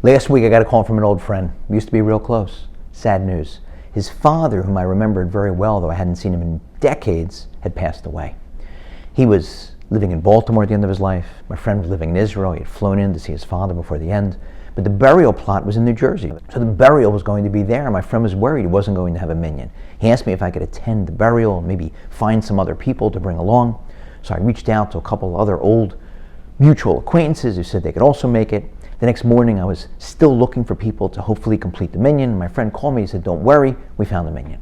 Last week I got a call from an old friend. We used to be real close. Sad news. His father, whom I remembered very well, though I hadn't seen him in decades, had passed away. He was living in Baltimore at the end of his life. My friend was living in Israel. He had flown in to see his father before the end. But the burial plot was in New Jersey. So the burial was going to be there. My friend was worried he wasn't going to have a minyan. He asked me if I could attend the burial and maybe find some other people to bring along. So I reached out to a couple other old mutual acquaintances who said they could also make it. The next morning I was still looking for people to hopefully complete the minyan. My friend called me and said, "Don't worry, we found the minyan."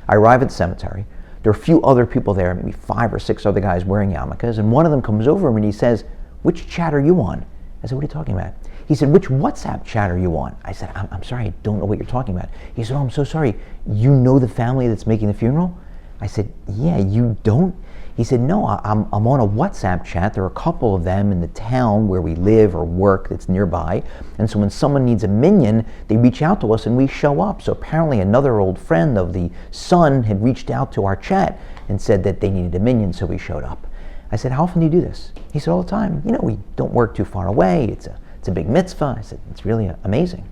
I arrive at the cemetery. There are a few other people there, maybe 5 or 6 other guys wearing yarmulkes, and one of them comes over and he says, "Which chat are you on?" I said, "What are you talking about?" He said, "Which WhatsApp chat are you on?" I said, I'm sorry, I don't know what you're talking about." He said, "Oh, I'm so sorry. You know the family that's making the funeral?" I said, "Yeah, you don't?" He said, "No, I'm on a WhatsApp chat. There are a couple of them in the town where we live or work that's nearby. And so when someone needs a minyan, they reach out to us and we show up." So apparently another old friend of the son had reached out to our chat and said that they needed a minyan, so we showed up. I said, "How often do you do this?" He said, "All the time. You know, we don't work too far away. It's a big mitzvah." I said, "It's really amazing."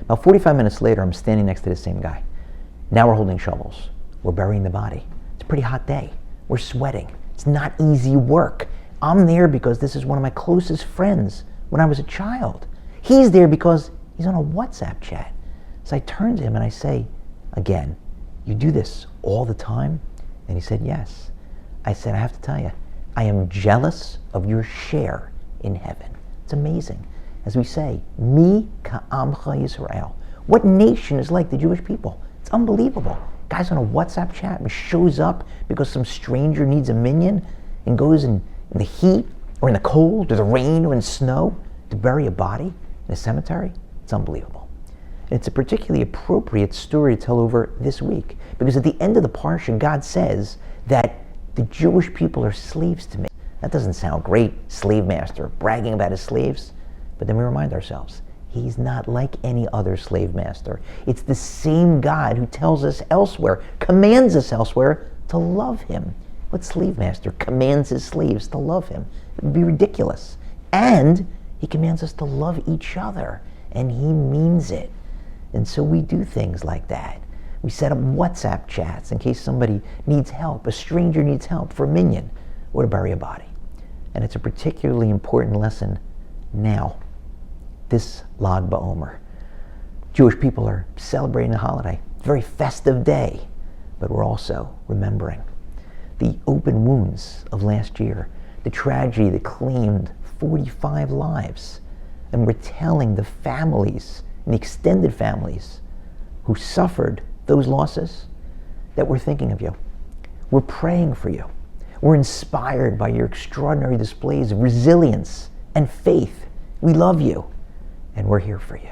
About 45 minutes later, I'm standing next to the same guy. Now we're holding shovels. We're burying the body. It's a pretty hot day. We're sweating. It's not easy work. I'm there because this is one of my closest friends when I was a child. He's there because he's on a WhatsApp chat. So I turn to him and I say, again, "You do this all the time?" And he said, "Yes." I said, "I have to tell you, I am jealous of your share in heaven." It's amazing. As we say, Mi ka'amcha Yisrael. What nation is like the Jewish people? It's unbelievable. Guys on a WhatsApp chat and shows up because some stranger needs a minyan and goes in the heat or in the cold or the rain or in snow to bury a body in a cemetery. It's unbelievable. And it's a particularly appropriate story to tell over this week because at the end of the Parshat, God says that the Jewish people are slaves to me. That doesn't sound great, slave master bragging about his slaves. But then we remind ourselves, he's not like any other slave master. It's the same God who tells us elsewhere, commands us elsewhere to love him. What slave master commands his slaves to love him? It would be ridiculous. And he commands us to love each other, and he means it. And so we do things like that. We set up WhatsApp chats in case somebody needs help, a stranger needs help for a minyan, or to bury a body. And it's a particularly important lesson now, this Lag BaOmer. Jewish people are celebrating a holiday, a very festive day, but we're also remembering the open wounds of last year, the tragedy that claimed 45 lives. And we're telling the families, and the extended families, who suffered those losses, that we're thinking of you. We're praying for you. We're inspired by your extraordinary displays of resilience and faith. We love you, and we're here for you.